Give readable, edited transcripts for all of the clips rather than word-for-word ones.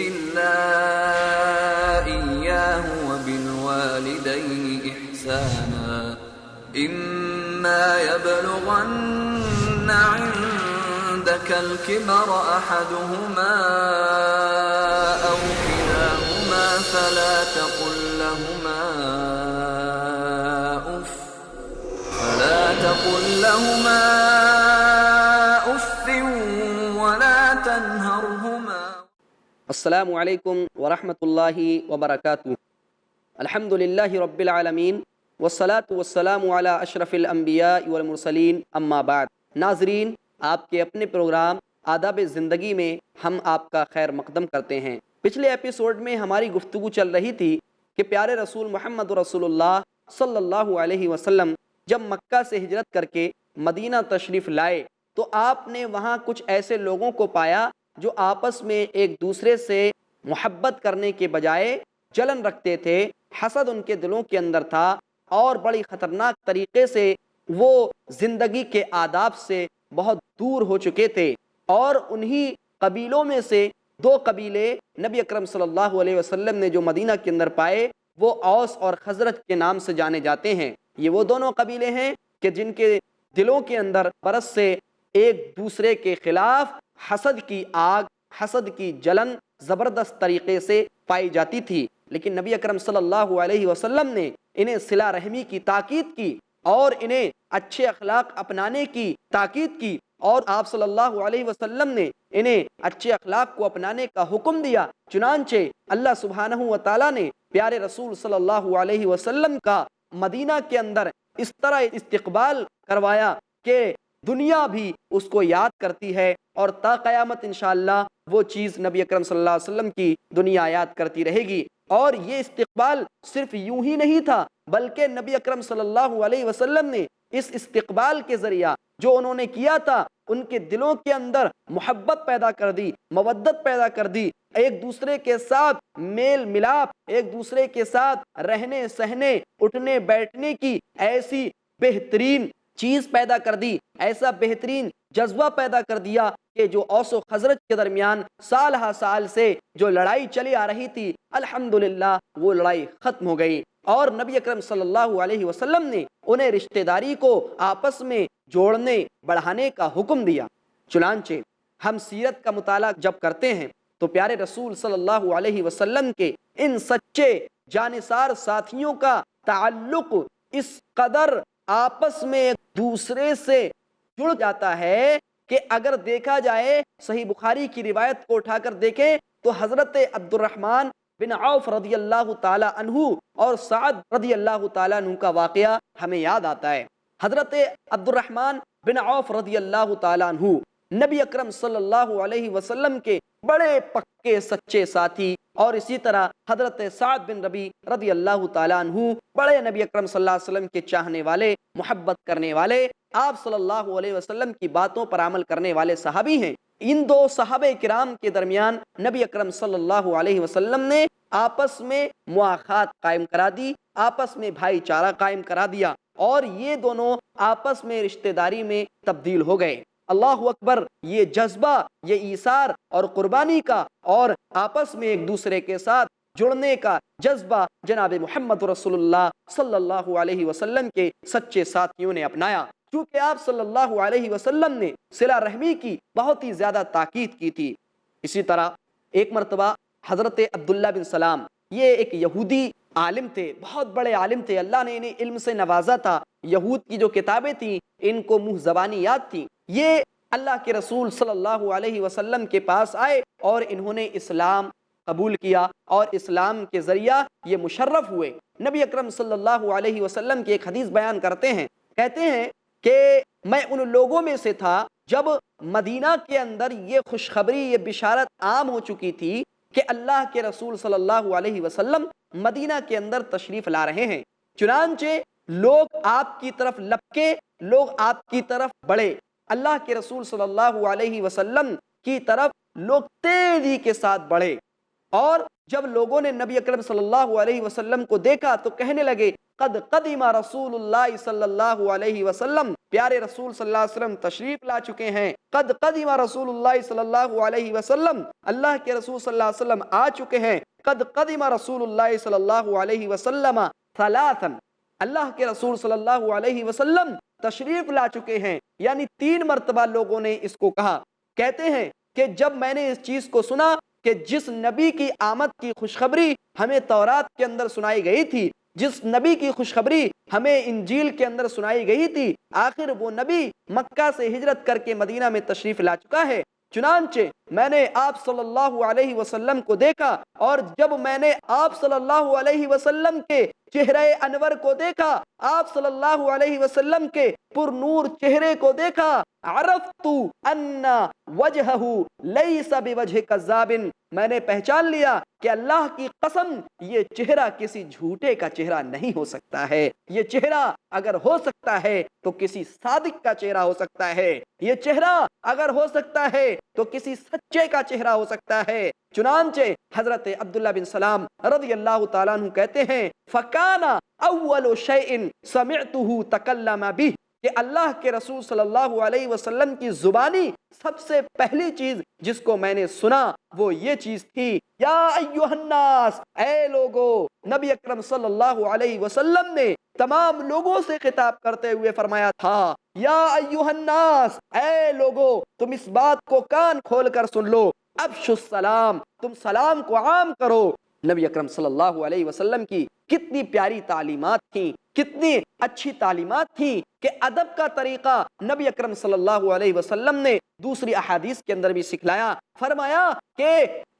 الله إياه وبالوالدين إحسانا إما يبلغن عندك الكبر أحدهما أو كلاهما فلا تقل لهما أف ولا تنهرهما. السلام علیکم ورحمۃ اللہ وبرکاتہ. الحمد للہ رب العالمین والصلاة والسلام علی اشرف الانبیاء والمرسلین، اما بعد. ناظرین، آپ کے اپنے پروگرام آداب زندگی میں ہم آپ کا خیر مقدم کرتے ہیں. پچھلے ایپیسوڈ میں ہماری گفتگو چل رہی تھی کہ پیارے رسول محمد رسول اللہ صلی اللہ علیہ وسلم جب مکہ سے ہجرت کر کے مدینہ تشریف لائے تو آپ نے وہاں کچھ ایسے لوگوں کو پایا جو آپس میں ایک دوسرے سے محبت کرنے کے بجائے جلن رکھتے تھے. حسد ان کے دلوں کے اندر تھا اور بڑی خطرناک طریقے سے وہ زندگی کے آداب سے بہت دور ہو چکے تھے. اور انہی قبیلوں میں سے دو قبیلے نبی اکرم صلی اللہ علیہ وسلم نے جو مدینہ کے اندر پائے وہ اوس اور خزرج کے نام سے جانے جاتے ہیں. یہ وہ دونوں قبیلے ہیں کہ جن کے دلوں کے اندر برس سے ایک دوسرے کے خلاف حسد کی آگ، حسد کی جلن زبردست طریقے سے پائی جاتی تھی. لیکن نبی اکرم صلی اللہ علیہ وسلم نے انہیں صلہ رحمی کی تاکید کی اور انہیں اچھے اخلاق اپنانے کی تاکید کی، اور آپ صلی اللہ علیہ وسلم نے انہیں اچھے اخلاق کو اپنانے کا حکم دیا. چنانچہ اللہ سبحانہ و تعالیٰ نے پیارے رسول صلی اللہ علیہ وسلم کا مدینہ کے اندر اس طرح استقبال کروایا کہ دنیا بھی اس کو یاد کرتی ہے، اور تا قیامت انشاءاللہ وہ چیز نبی اکرم صلی اللہ علیہ وسلم کی دنیا یاد کرتی رہے گی. اور یہ استقبال صرف یوں ہی نہیں تھا، بلکہ نبی اکرم صلی اللہ علیہ وسلم نے اس استقبال کے ذریعہ جو انہوں نے کیا تھا ان کے دلوں کے اندر محبت پیدا کر دی، مودت پیدا کر دی، ایک دوسرے کے ساتھ میل ملاپ، ایک دوسرے کے ساتھ رہنے سہنے اٹھنے بیٹھنے کی ایسی بہترین چیز پیدا کر دی، ایسا بہترین جذبہ پیدا کر دیا کہ جو اوس و خزرج کے درمیان سال ہا سال سے جو لڑائی چلی آ رہی تھی الحمدللہ وہ لڑائی ختم ہو گئی. اور نبی اکرم صلی اللہ علیہ وسلم نے انہیں رشتہ داری کو آپس میں جوڑنے بڑھانے کا حکم دیا. چنانچہ ہم سیرت کا مطالعہ جب کرتے ہیں تو پیارے رسول صلی اللہ علیہ وسلم کے ان سچے جانثار ساتھیوں کا تعلق اس قدر آپس میں ایک دوسرے سے جڑ جاتا ہے کہ اگر دیکھا جائے صحیح بخاری کی روایت کو اٹھا کر دیکھیں تو حضرت عبد الرحمن بن عوف رضی اللہ تعالی عنہ اور سعد رضی اللہ تعالی عنہ کا واقعہ ہمیں یاد آتا ہے. حضرت عبد الرحمن بن عوف رضی اللہ تعالی عنہ نبی اکرم صلی اللہ علیہ وسلم کے بڑے پکے سچے ساتھی، اور اسی طرح حضرت سعد بن ربی رضی اللہ تعالیٰ عنہ بڑے نبی اکرم صلی اللہ علیہ وسلم کے چاہنے والے، محبت کرنے والے، آپ صلی اللہ علیہ وسلم کی باتوں پر عمل کرنے والے صحابی ہیں. ان دو صحابہ کرام کے درمیان نبی اکرم صلی اللہ علیہ وسلم نے آپس میں مواخات قائم کرا دی، آپس میں بھائی چارہ قائم کرا دیا، اور یہ دونوں آپس میں رشتہ داری میں تبدیل ہو گئے. اللہ اکبر! یہ جذبہ، یہ ایثار اور قربانی کا اور آپس میں ایک دوسرے کے ساتھ جڑنے کا جذبہ جناب محمد رسول اللہ صلی اللہ علیہ وسلم کے سچے ساتھیوں نے اپنایا. کیونکہ آپ صلی اللہ علیہ وسلم نے صلہ رحمی کی بہت ہی زیادہ تاکید کی تھی. اسی طرح ایک مرتبہ حضرت عبداللہ بن سلام، یہ ایک یہودی عالم تھے، بہت بڑے عالم تھے، اللہ نے انہیں علم سے نوازا تھا. یہود کی جو کتابیں تھیں ان کو منہ زبانی یاد تھیں. یہ اللہ کے رسول صلی اللہ علیہ وسلم کے پاس آئے اور انہوں نے اسلام قبول کیا، اور اسلام کے ذریعہ یہ مشرف ہوئے. نبی اکرم صلی اللہ علیہ وسلم کی ایک حدیث بیان کرتے ہیں، کہتے ہیں کہ میں ان لوگوں میں سے تھا جب مدینہ کے اندر یہ خوشخبری، یہ بشارت عام ہو چکی تھی کہ اللہ کے رسول صلی اللہ علیہ وسلم مدینہ کے اندر تشریف لا رہے ہیں. چنانچہ لوگ آپ کی طرف لپکے، لوگ آپ کی طرف بڑھے، اللہ کے رسول صلی اللہ علیہ وسلم کی طرف لوگ تیزی کے ساتھ بڑھے. اور جب لوگوں نے نبی اکرم صلی اللہ علیہ وسلم کو دیکھا تو کہنے لگے قد قدم رسول اللہ صلی اللہ علیہ وسلم، پیارے رسول صلی اللہ علیہ وسلم تشریف لا چکے ہیں، قد قدم رسول اللہ صلی اللہ علیہ وسلم، اللہ کے رسول صلی اللہ علیہ وسلم آ چکے ہیں، قد قدم رسول اللہ صلی اللہ علیہ وسلم ثلاثا، اللہ کے رسول صلی اللہ علیہ وسلم تشریف لا چکے ہیں، یعنی 3 مرتبہ لوگوں نے اس کو کہا۔ کہتے ہیں کہ جب میں نے اس چیز کو سنا کہ جس نبی کی آمد کی خوشخبری ہمیں تورات کے اندر سنائی گئی تھی، جس نبی کی خوشخبری ہمیں انجیل کے اندر سنائی گئی تھی، آخر وہ نبی مکہ سے ہجرت کر کے مدینہ میں تشریف لا چکا ہے، چنانچہ میں نے آپ صلی اللہ علیہ وسلم کو دیکھا، اور جب میں نے آپ صلی اللہ علیہ وسلم کے چہرہ انور کو دیکھا، آپ صلی اللہ علیہ وسلم کے پر نور چہرے کو دیکھا، عرفت ان وجہہ لیس بوجہ کذاب، میں نے پہچان لیا کہ اللہ کی قسم یہ چہرہ کسی جھوٹے کا چہرہ نہیں ہو سکتا ہے، یہ چہرہ اگر ہو سکتا ہے تو کسی صادق کا چہرہ ہو سکتا ہے، یہ چہرہ اگر ہو سکتا ہے تو کسی سچے کا چہرہ ہو سکتا ہے۔ چنانچہ حضرت عبداللہ بن سلام رضی اللہ تعالیٰ عنہ کہتے ہیں فَكَانَ أَوَّلُ شَيْءٍ سَمِعْتُهُ تَكَلَّمَ بِهِ، کہ اللہ کے رسول صلی اللہ علیہ وسلم کی زبانی سب سے پہلی چیز جس کو میں نے سنا وہ یہ چیز تھی، یا ایھا الناس، اے لوگو، نبی اکرم صلی اللہ علیہ وسلم نے تمام لوگوں سے خطاب کرتے ہوئے فرمایا تھا، یا ایھا الناس، اے لوگو، تم اس بات کو کان کھول کر سن لو، افشوا السلام، تم سلام کو عام کرو۔ نبی اکرم صلی اللہ علیہ وسلم کی کتنی پیاری تعلیمات تھیں، کتنی اچھی تعلیمات تھیں کہ ادب کا طریقہ نبی اکرم صلی اللہ علیہ وسلم نے دوسری احادیث کے اندر بھی سکھلایا۔ فرمایا کہ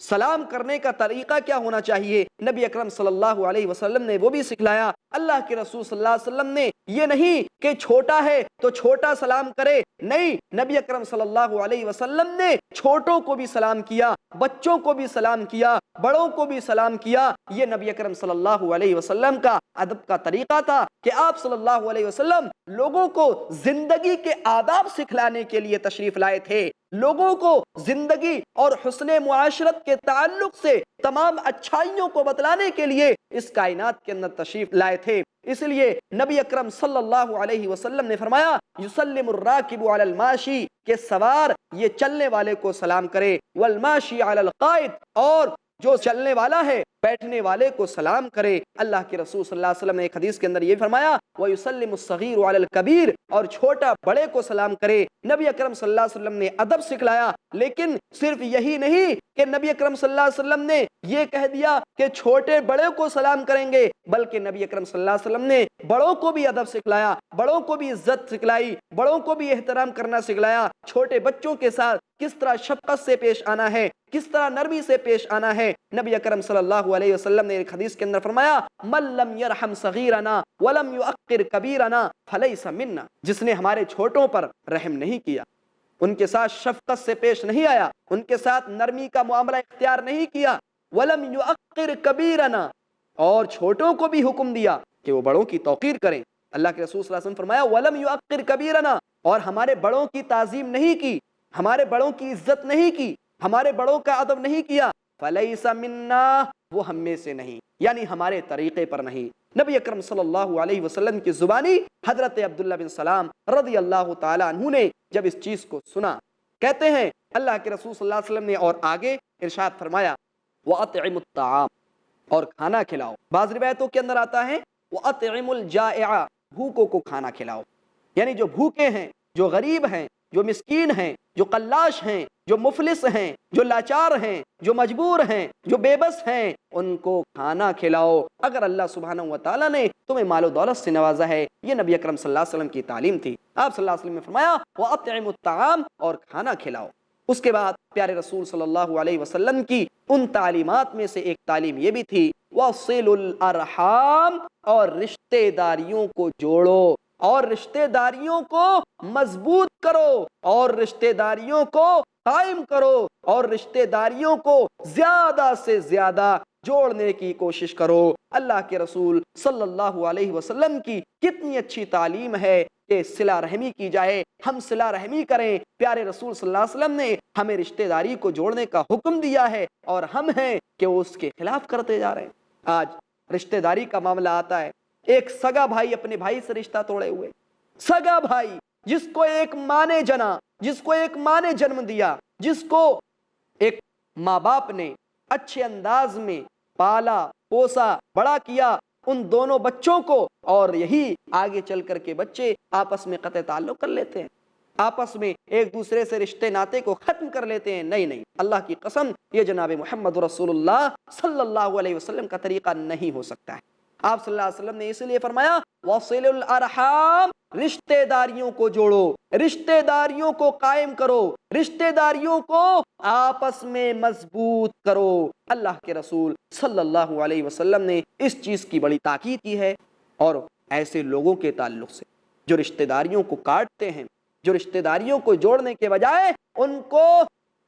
سلام کرنے کا طریقہ کیا ہونا چاہیے، نبی اکرم صلی اللہ علیہ وسلم نے وہ بھی سکھلایا۔ اللہ کے رسول صلی اللہ علیہ وسلم نے یہ نہیں کہ چھوٹا ہے تو چھوٹا سلام کرے، نہیں، نبی اکرم صلی اللہ علیہ وسلم نے چھوٹوں کو بھی سلام کیا، بچوں کو بھی سلام کیا، بڑوں کو بھی سلام کیا۔ یہ نبی اکرم صلی اللہ علیہ وسلم کا ادب کا طریقہ تھا کہ آپ صلی اللہ علیہ وسلم لوگوں کو زندگی کے آداب سکھلانے کے لیے تشریف لائے تھے، لوگوں کو زندگی اور حسن معاشرت کے تعلق سے تمام اچھائیوں کو بتلانے کے لیے اس کائنات کے اندر تشریف لائے تھے۔ اس لیے نبی اکرم صلی اللہ علیہ وسلم نے فرمایا یسلم الراکب علی الماشی، کہ سوار یہ چلنے والے کو سلام کرے، والماشی علی القائد، اور جو چلنے والا ہے بیٹھنے والے کو سلام کرے۔ اللہ کے رسول صلی اللہ علیہ وسلم نے ایک حدیث کے اندر یہ فرمایا وَيُسَلِّمُ الصَّغِيرُ عَلَى الْكَبِيرِ، اور چھوٹا بڑے کو سلام کرے۔ نبی اکرم صلی اللہ علیہ وسلم نے ادب سکھلایا، لیکن صرف یہی نہیں کہ نبی اکرم صلی اللہ علیہ وسلم نے یہ کہہ دیا کہ چھوٹے بڑے کو سلام کریں گے، بلکہ نبی اکرم صلی اللہ علیہ وسلم نے بڑوں کو بھی ادب سکھلایا، بڑوں کو بھی عزت سکھلائی، بڑوں کو بھی احترام کرنا سکھلایا۔ چھوٹے بچوں کے ساتھ کس طرح شفقت سے پیش آنا ہے، کس طرح نرمی سے پیش آنا ہے۔ نبی اکرم صلی اللہ علیہ وسلم نے ایک حدیث کے اندر فرمایا من لم يرحم صغیرنا ولم يؤقر کبیرنا فلیس منا، جس نے ہمارے چھوٹوں پر رحم نہیں کیا، ان کے ساتھ شفقت سے پیش نہیں آیا، ان کے ساتھ نرمی کا معاملہ اختیار نہیں کیا، ولم يؤقر کبیرنا، اور چھوٹوں کو بھی حکم دیا کہ وہ بڑوں کی توقیر کریں۔ اللہ کے رسول صلی اللہ علیہ وسلم فرمایا ولم يؤقر کبیرنا، اور ہمارے بڑوں کی تعظیم نہیں کی، ہمارے بڑوں کی عزت نہیں کی، ہمارے بڑوں کا ادب نہیں کیا، فلیس منا، وہ ہم میں سے نہیں، یعنی ہمارے طریقے پر نہیں۔ نبی اکرم صلی اللہ علیہ وسلم کی زبانی حضرت عبداللہ بن سلام رضی اللہ تعالی عنہ نے جب اس چیز کو سنا، کہتے ہیں اللہ کے رسول صلی اللہ علیہ وسلم نے اور آگے ارشاد فرمایا وَأَطْعِمُ الطَّعَامَ، اور کھانا کھلاؤ۔ بعض روایتوں کے اندر آتا ہے وَأَطْعِمُ الْجَائِعَ، بھوکوں کو کھانا کھلاؤ، یعنی جو بھوکے ہیں، جو غریب ہیں، جو مسکین ہیں، جو قلاش ہیں، جو مفلس ہیں، جو لاچار ہیں، جو مجبور ہیں، جو بے بس ہیں، ان کو کھانا کھلاؤ۔ اگر اللہ سبحانہ و تعالیٰ نے تمہیں مال و دولت سے نوازا ہے، یہ نبی اکرم صلی اللہ علیہ وسلم کی تعلیم تھی۔ آپ صلی اللہ علیہ وسلم نے فرمایا وَأَطْعِمُ الطَّعَامَ، اور کھانا کھلاؤ۔ اس کے بعد پیارے رسول صلی اللہ علیہ وسلم کی ان تعلیمات میں سے ایک تعلیم یہ بھی تھی وَصِلُ الْأَرْحَامَ، اور رشتے داریوں کو جوڑو، اور رشتے داریوں کو مضبوط کرو، اور رشتے داریوں کو قائم کرو، اور رشتے داریوں کو زیادہ سے زیادہ جوڑنے کی کوشش کرو۔ اللہ کے رسول صلی اللہ علیہ وسلم کی کتنی اچھی تعلیم ہے کہ صلہ رحمی کی جائے، ہم صلہ رحمی کریں۔ پیارے رسول صلی اللہ علیہ وسلم نے ہمیں رشتے داری کو جوڑنے کا حکم دیا ہے، اور ہم ہیں کہ وہ اس کے خلاف کرتے جا رہے ہیں۔ آج رشتے داری کا معاملہ آتا ہے ایک سگا بھائی اپنے بھائی سے رشتہ توڑے ہوئے، سگا بھائی جس کو ایک ماں نے جنا، جس کو ایک ماں نے جنم دیا، جس کو ایک ماں باپ نے اچھے انداز میں پالا پوسا بڑا کیا، ان دونوں بچوں کو، اور یہی آگے چل کر کے بچے آپس میں قطع تعلق کر لیتے ہیں، آپس میں ایک دوسرے سے رشتے ناطے کو ختم کر لیتے ہیں۔ نہیں نہیں، اللہ کی قسم، یہ جناب محمد رسول اللہ صلی اللہ علیہ وسلم کا طریقہ نہیں ہو سکتا ہے۔ آپ صلی اللہ علیہ وسلم نے اس لیے فرمایا وَصِلُ الْأَرْحَامَ، رشتے داریوں کو جوڑو، رشتے داریوں کو قائم کرو، رشتے داریوں کو آپس میں مضبوط کرو۔ اللہ کے رسول صلی اللہ علیہ وسلم نے اس چیز کی بڑی تاکید کی ہے، اور ایسے لوگوں کے تعلق سے جو رشتے داریوں کو کاٹتے ہیں، جو رشتے داریوں کو جوڑنے کے بجائے ان کو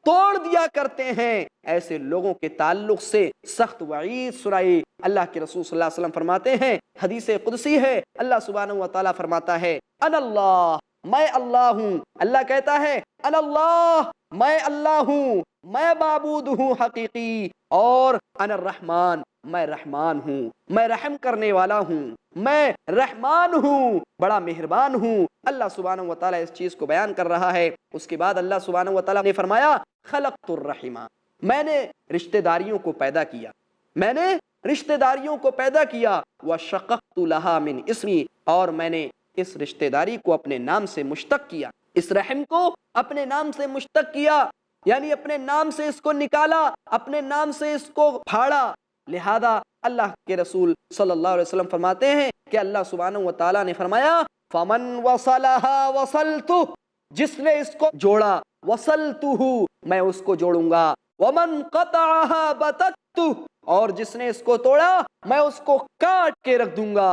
توڑ دیا کرتے ہیں، ایسے لوگوں کے تعلق سے سخت وعید سنائی۔ اللہ کے رسول صلی اللہ علیہ وسلم فرماتے ہیں، حدیث قدسی ہے، اللہ سبحانہ و تعالیٰ فرماتا ہے انا اللہ، میں اللہ ہوں۔ اللہ کہتا ہے انا اللہ، میں اللہ ہوں، میں معبود ہوں حقیقی، اور انا الرحمن، میں رحمان ہوں، میں رحم کرنے والا ہوں، میں رحمان ہوں، بڑا مہربان ہوں۔ اللہ سبحانہ و تعالیٰ اس چیز کو بیان کر رہا ہے۔ اس کے بعد اللہ سبحانہ و تعالیٰ نے فرمایا خلقت الرحمہ، میں نے رشتہ داریوں کو پیدا کیا، میں نے رشتہ داریوں کو پیدا کیا، وشققت لہا من اسمی، اور میں نے اس رشتہ داری کو اپنے نام سے مشتق کیا، اس رحم کو اپنے نام سے مشتق کیا، یعنی اپنے نام سے اس کو نکالا، اپنے نام سے اس کو پھاڑا۔ لہذا اللہ کے رسول صلی اللہ علیہ وسلم فرماتے ہیں کہ اللہ سبحانہ و تعالیٰ نے فرمایا فمن وصلها وصلتہ، جس نے اس کو جوڑا، وصلتہ، میں اس کو جوڑوں گا، ومن قطعها بتتہ، اور جس نے اس کو توڑا میں اس کو کاٹ کے رکھ دوں گا،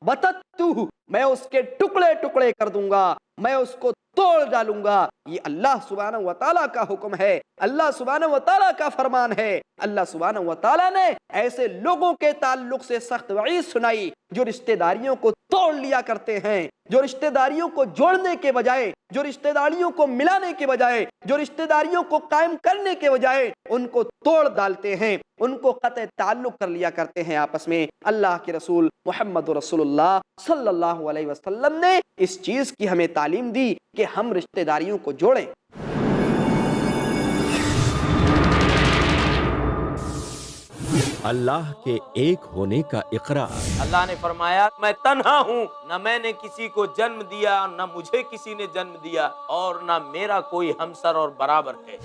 بتتہ، میں اس کے ٹکڑے ٹکڑے کر دوں گا، میں اس کو توڑ ڈالوں گا۔ یہ اللہ سبحانہ و تعالیٰ کا حکم ہے، اللہ سبحانہ و تعالیٰ کا فرمان ہے۔ اللہ سبحانہ و تعالیٰ نے ایسے لوگوں کے تعلق سے سخت وعید سنائی جو رشتہ داریوں کو توڑ لیا کرتے ہیں، جو رشتہ داریوں کو جوڑنے کے بجائے، جو رشتہ داریوں کو ملانے کے بجائے، جو رشتہ داریوں کو قائم کرنے کے بجائے ان کو توڑ ڈالتے ہیں، ان کو قطع تعلق کر لیا کرتے ہیں آپس میں۔ اللہ کے رسول محمد رسول اللہ صلی اللہ علیہ وسلم نے اس چیز کی ہمیں تعلیم دی کہ ہم رشتہ داریوں کو جوڑیں۔ اللہ کے ایک ہونے کا اقرار۔ اللہ نے فرمایا میں تنہا ہوں، نہ میں نے کسی کو جنم دیا، نہ مجھے کسی نے جنم دیا، اور نہ میرا کوئی ہمسر اور برابر ہے۔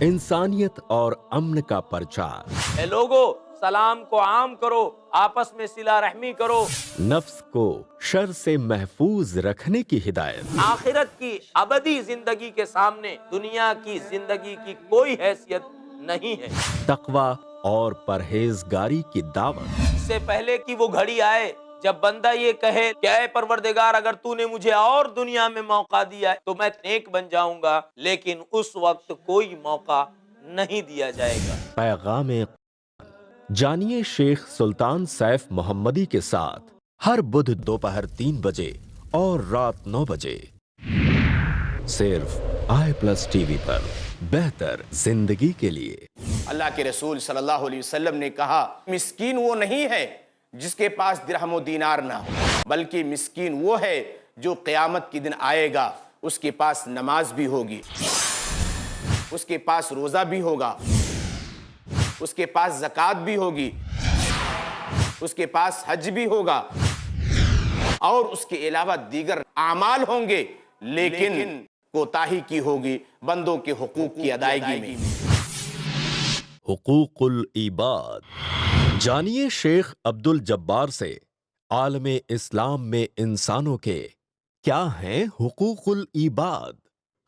انسانیت اور امن کا پرچار۔ اے لوگو، سلام کو عام کرو، آپس میں صلہ رحمی کرو، نفس کو شر سے محفوظ رکھنے کی ہدایت۔ آخرت کی ابدی زندگی کے سامنے دنیا کی زندگی کی کوئی حیثیت نہیں ہے۔ تقوی اور پرہیزگاری کی دعوت۔ اس سے پہلے کہ وہ گھڑی آئے جب بندہ یہ کہے کہ اے پروردگار اگر تو نے مجھے اور دنیا میں موقع دیا تو میں نیک بن جاؤں گا، لیکن اس وقت کوئی موقع نہیں دیا جائے گا۔ پیغام جانیے شیخ سلطان سیف محمدی کے ساتھ ہر بدھ دوپہر 3 بجے اور رات 9 بجے صرف i+TV پر، بہتر زندگی کے لیے۔ اللہ کے رسول صلی اللہ علیہ وسلم نے کہا مسکین وہ نہیں ہے جس کے پاس درہم و دینار نہ ہو، بلکہ مسکین وہ ہے جو قیامت کے دن آئے گا، اس کے پاس نماز بھی ہوگی، اس کے پاس روزہ بھی ہوگا، اس کے پاس زکوٰۃ بھی ہوگی، اس کے پاس حج بھی ہوگا، اور اس کے علاوہ دیگر اعمال ہوں گے، لیکن کوتاہی کی ہوگی بندوں کے حقوق کی ادائیگی میں۔ حقوق العباد۔ جانیے شیخ عبد الجبار سے عالم اسلام میں انسانوں کے کیا ہیں حقوق العباد،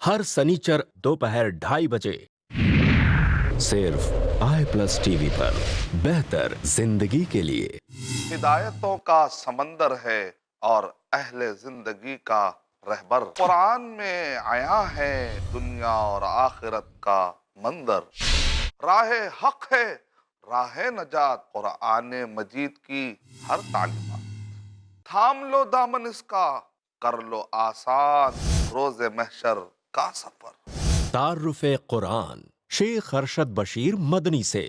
ہر سنیچر دوپہر 2:30 بجے صرف i+TV پر، بہتر زندگی کے لیے۔ ہدایتوں کا سمندر ہے اور اہل زندگی کا رہبر، قرآن میں عیاں ہے دنیا اور آخرت کا منظر، راہ حق ہے راہ نجات قرآن مجید کی ہر تعلیمات، تھام لو دامن اس کا کر لو آسان روز محشر کا سفر۔ تعارف قرآن شیخ ارشد بشیر مدنی سے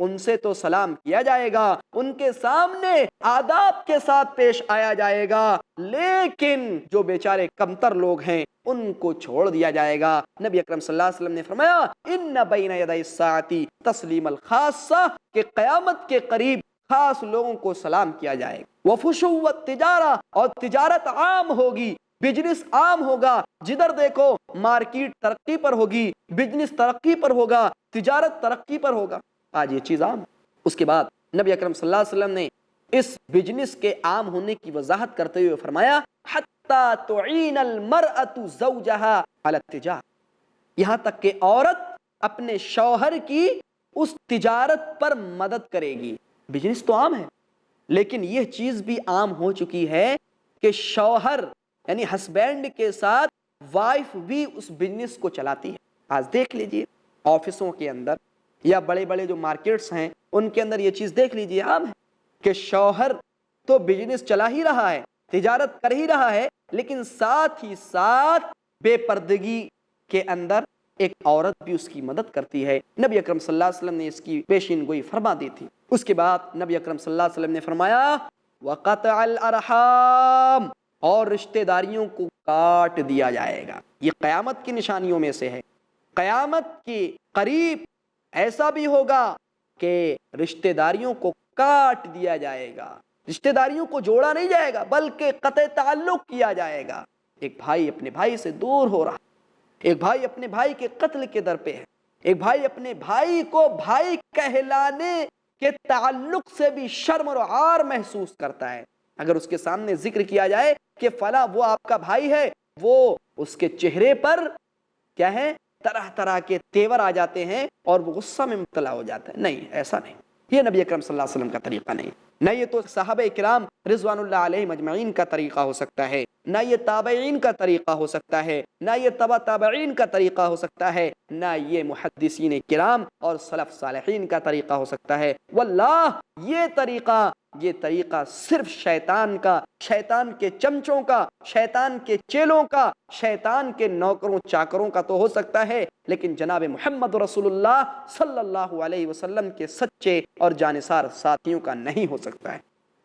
ان سے تو سلام کیا جائے گا، ان کے سامنے آداب کے ساتھ پیش آیا جائے گا، لیکن جو بیچارے کمتر لوگ ہیں ان کو چھوڑ دیا جائے گا۔ نبی اکرم صلی اللہ علیہ وسلم نے فرمایا ان بین یدی الساعۃ تسلیم الخاصہ، کہ قیامت کے قریب خاص لوگوں کو سلام کیا جائے گا۔ وفشو التجارہ، اور تجارت عام ہوگی، بزنس عام ہوگا، جدھر دیکھو مارکیٹ ترقی پر ہوگی، بزنس ترقی پر ہوگا، تجارت ترقی پر ہوگا، آج یہ چیز عام ہے۔ اس کے بعد نبی اکرم صلی اللہ علیہ وسلم نے اس بزنس کے عام ہونے کی وضاحت کرتے ہوئے فرمایا حتی تعین المرأۃ زوجہا علی التجارہ، یہاں تک کہ عورت اپنے شوہر کی اس تجارت پر مدد کرے گی۔ بزنس تو عام ہے، لیکن یہ چیز بھی عام ہو چکی ہے کہ شوہر یعنی ہسبینڈ کے ساتھ وائف بھی اس بزنس کو چلاتی ہے۔ آج دیکھ لیجئے آفسوں کے اندر یا بڑے بڑے جو مارکیٹس ہیں ان کے اندر یہ چیز دیکھ لیجئے، عام ہے کہ شوہر تو بزنس چلا ہی رہا ہے، تجارت کر ہی رہا ہے، لیکن ساتھ ہی ساتھ بے پردگی کے اندر ایک عورت بھی اس کی مدد کرتی ہے۔ نبی اکرم صلی اللہ علیہ وسلم نے اس کی پیشین گوئی فرما دی تھی۔ اس کے بعد نبی اکرم صلی اللہ علیہ وسلم نے فرمایا وَقَطْعَ الْأَرْحَامِ، اور رشتہ داریوں کو کاٹ دیا جائے گا۔ یہ قیامت کی نشانیوں میں سے ہے۔ قیامت کے قریب ایسا بھی ہوگا کہ رشتہ داریوں کو کاٹ دیا جائے گا، رشتہ داریوں کو جوڑا نہیں جائے گا بلکہ قطع تعلق کیا جائے گا۔ ایک بھائی اپنے بھائی سے دور ہو رہا، ایک بھائی اپنے بھائی کے قتل کے در پہ ہے، ایک بھائی اپنے بھائی کو بھائی کہلانے کے تعلق سے بھی شرم اور عار محسوس کرتا ہے۔ اگر اس کے سامنے ذکر کیا جائے کہ فلاں وہ آپ کا بھائی ہے، وہ اس کے چہرے پر کیا ہے طرح طرح کے تیور آ جاتے ہیں اور وہ غصہ میں مبتلا ہو جاتا ہے۔ نہیں، ایسا نہیں، یہ نبی اکرم صلی اللہ علیہ وسلم کا طریقہ نہیں، نہ یہ تو صحابہ کرام رضوان اللہ علیہم اجمعین کا طریقہ ہو سکتا ہے، نہ یہ تابعین کا طریقہ ہو سکتا ہے، نہ یہ تبع تابعین کا طریقہ ہو سکتا ہے، نہ یہ محدثین کرام اور سلف صالحین کا طریقہ ہو سکتا ہے۔ واللہ یہ طریقہ صرف شیطان کا، شیطان کے چمچوں کا، شیطان کے چیلوں کا، شیطان کے نوکروں چاکروں کا تو ہو سکتا ہے، لیکن جناب محمد رسول اللہ صلی اللہ علیہ وسلم کے سچے اور جانثار ساتھیوں کا نہیں ہو سکتا ہے۔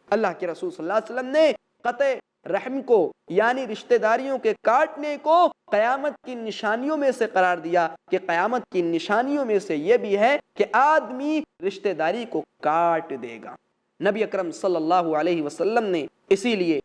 اللہ کے رسول صلی اللہ علیہ وسلم نے قطع رحم کو یعنی رشتہ داریوں کے کاٹنے کو قیامت کی نشانیوں میں سے قرار دیا کہ قیامت کی نشانیوں میں سے یہ بھی ہے کہ آدمی رشتہ داری کو کاٹ دے گا۔ نبی اکرم صلی اللہ علیہ وسلم نے اسی لیے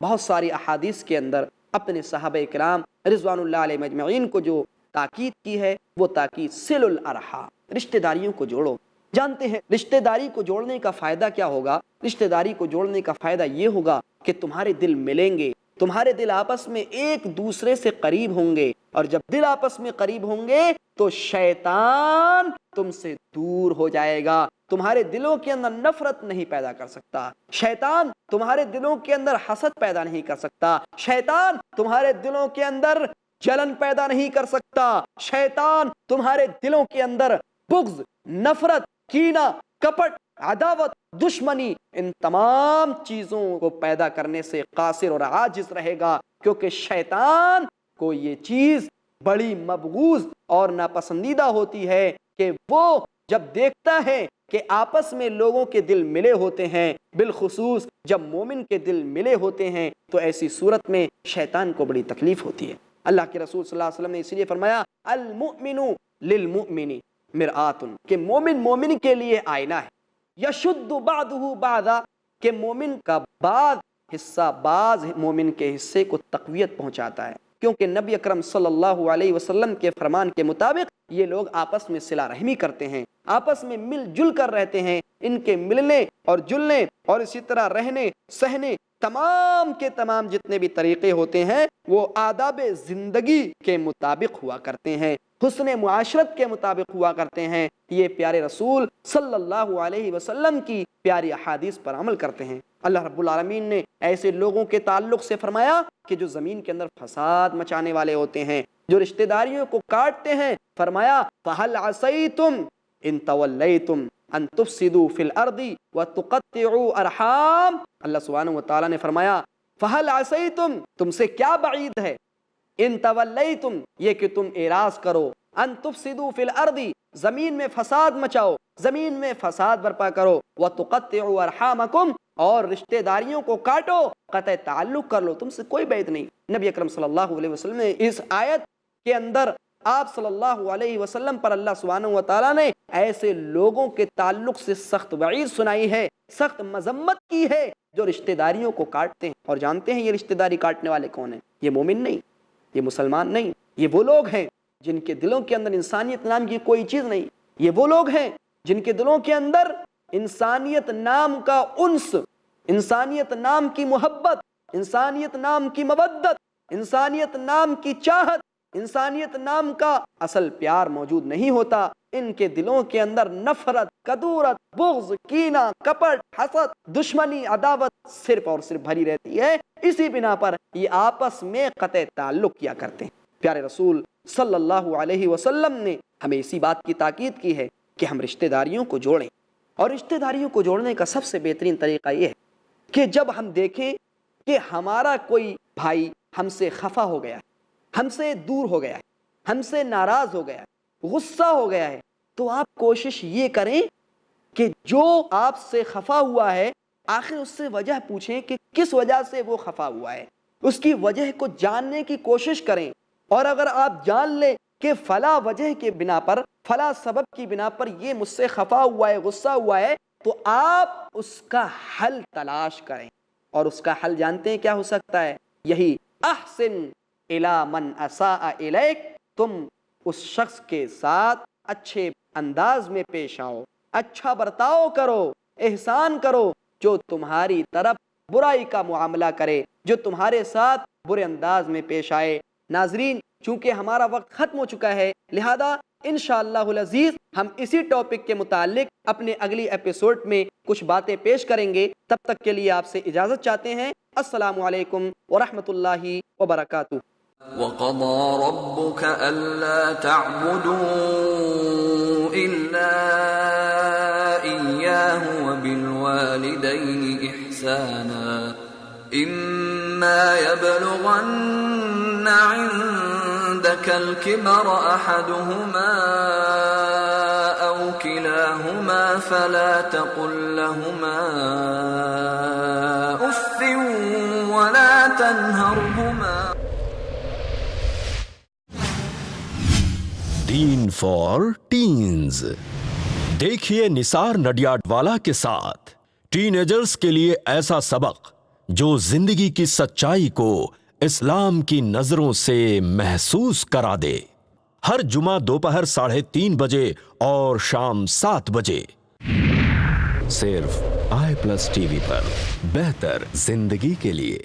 بہت ساری احادیث کے اندر اپنے صحابہ کرام رضوان اللہ علیہ مجمعین کو جو تاکید کی ہے وہ تاکید صل الارحام، رشتہ داریوں کو جوڑو۔ جانتے ہیں رشتہ داری کو جوڑنے کا فائدہ کیا ہوگا؟ رشتہ داری کو جوڑنے کا فائدہ یہ ہوگا کہ تمہارے دل ملیں گے، تمہارے دل آپس میں ایک دوسرے سے قریب ہوں گے، اور جب دل آپس میں قریب ہوں گے تو شیطان تم سے دور ہو جائے گا، تمہارے دلوں کے اندر نفرت نہیں پیدا کر سکتا، شیطان تمہارے دلوں کے اندر حسد پیدا نہیں کر سکتا، شیطان تمہارے دلوں کے اندر جلن پیدا نہیں کر سکتا، شیطان تمہارے دلوں کے اندر بغض، نفرت، کینہ، کپٹ، عداوت، دشمنی، ان تمام چیزوں کو پیدا کرنے سے قاصر اور عاجز رہے گا، کیونکہ شیطان کو یہ چیز بڑی مبغوض اور ناپسندیدہ ہوتی ہے کہ وہ جب دیکھتا ہے کہ آپس میں لوگوں کے دل ملے ہوتے ہیں، بالخصوص جب مومن کے دل ملے ہوتے ہیں، تو ایسی صورت میں شیطان کو بڑی تکلیف ہوتی ہے۔ اللہ کے رسول صلی اللہ علیہ وسلم نے اسی لیے فرمایا المؤمن للمؤمن مرآت، کہ مومن مومن کے لیے آئینہ ہے، یشد بعضہ بعضا، کہ مومن کا بعض حصہ بعض مومن کے حصے کو تقویت پہنچاتا ہے، کیونکہ نبی اکرم صلی اللہ علیہ وسلم کے فرمان کے مطابق یہ لوگ آپس میں صلہ رحمی کرتے ہیں، آپس میں مل جل کر رہتے ہیں، ان کے ملنے اور جلنے اور اسی طرح رہنے سہنے تمام کے تمام جتنے بھی طریقے ہوتے ہیں وہ آداب زندگی کے مطابق ہوا کرتے ہیں، حسن معاشرت کے مطابق ہوا کرتے ہیں۔ یہ پیارے رسول صلی اللہ علیہ وسلم کی پیاری احادیث پر عمل کرتے ہیں۔ اللہ رب العالمین نے ایسے لوگوں کے تعلق سے فرمایا کہ جو زمین کے اندر فساد مچانے والے ہوتے ہیں، جو رشتہ داریوں کو کاٹتے ہیں، فرمایا فَهَلْ عَصَيْتُمْ إِن تَوَلَّيْتُمْ أَن تُفْسِدُوا فِي الْأَرْضِ وَتُقَطِّعُوا أَرْحَامَ، اللہ سبحانہ وتعالیٰ نے فرمایا فَهَلْ عَصَيْتُمْ، تم سے کیا بعید ہے، ان تولیتم، یہ کہ تم اعراض کرو، ان تفسدوا فی الارض، زمین میں فساد مچاؤ، زمین میں فساد برپا کرو، وَتُقَطِّعُوا أَرْحَامَكُمْ، اور رشتہ داریوں کو کاٹو، قطع تعلق کر لو، تم سے کوئی بیعت نہیں۔ نبی اکرم صلی اللہ علیہ وسلم نے اس آیت کے اندر آپ صلی اللہ علیہ وسلم پر اللہ سبحانہ و تعالیٰ نے ایسے لوگوں کے تعلق سے سخت وعید سنائی ہے، سخت مذمت کی ہے جو رشتہ داریوں کو کاٹتے ہیں۔ اور جانتے ہیں یہ رشتہ داری کاٹنے والے کون ہیں؟ یہ مومن نہیں، یہ مسلمان نہیں، یہ وہ لوگ ہیں جن کے دلوں کے اندر انسانیت نام کی کوئی چیز نہیں، یہ وہ لوگ ہیں جن کے دلوں کے اندر انسانیت نام کا انس، انسانیت نام کی محبت، انسانیت نام کی مودت، انسانیت نام کی چاہت، انسانیت نام کا اصل پیار موجود نہیں ہوتا۔ ان کے دلوں کے اندر نفرت، کدورت، بغض، کینہ، کپٹ، حسد، دشمنی، عداوت صرف اور صرف بھری رہتی ہے۔ اسی بنا پر یہ آپس میں قطع تعلق کیا کرتے ہیں۔ پیارے رسول صلی اللہ علیہ وسلم نے ہمیں اسی بات کی تاکید کی ہے کہ ہم رشتہ داریوں کو جوڑیں، اور رشتہ داریوں کو جوڑنے کا سب سے بہترین طریقہ یہ ہے کہ جب ہم دیکھیں کہ ہمارا کوئی بھائی ہم سے خفا ہو گیا ہے، ہم سے دور ہو گیا ہے، ہم سے ناراض ہو گیا ہے، غصہ ہو گیا ہے، تو آپ کوشش یہ کریں کہ جو آپ سے خفا ہوا ہے آخر اس سے وجہ پوچھیں کہ کس وجہ سے وہ خفا ہوا ہے، اس کی وجہ کو جاننے کی کوشش کریں۔ اور اگر آپ جان لیں کہ فلاں وجہ کے بنا پر، فلاں سبب کی بنا پر یہ مجھ سے خفا ہوا ہے، غصہ ہوا ہے، تو آپ اس کا حل تلاش کریں۔ اور اس کا حل جانتے ہیں کیا ہو سکتا ہے؟ یہی احسن الی من اساء الیک، تم اس شخص کے ساتھ اچھے انداز میں پیش آؤ، اچھا برتاؤ کرو، احسان کرو، جو تمہاری طرف برائی کا معاملہ کرے، جو تمہارے ساتھ برے انداز میں پیش آئے۔ ناظرین، چونکہ ہمارا وقت ختم ہو چکا ہے، لہذا انشاءاللہ العزیز ہم اسی ٹاپک کے متعلق اپنے اگلی ایپیسوڈ میں کچھ باتیں پیش کریں گے۔ تب تک کے لیے آپ سے اجازت چاہتے ہیں۔ السلام علیکم ورحمۃ اللہ وبرکاتہ۔ وَقَضَى رَبُّكَ أَلَّا تَعْبُدُوا إِلَّا إِيَّاهُ وَبِالْوَالِدَيْنِ إِحْسَانًا إِمَّا يَبْلُغَنَّ عِندَكَ الْكِبَرَ أَحَدُهُمَا أَوْ كِلَاهُمَا فَلَا تَقُل لَّهُمَا أُفٍّ وَلَا تَنْهَرْهُمَا۔ دین فار ٹینز، دیکھیے نثار نڈیاڈوالا کے ساتھ ٹین ایجرز کے لیے ایسا سبق جو زندگی کی سچائی کو اسلام کی نظروں سے محسوس کرا دے۔ ہر جمعہ دوپہر 3:30 بجے اور شام 7 بجے، صرف آئی پلس ٹی وی پر، بہتر زندگی کے لیے۔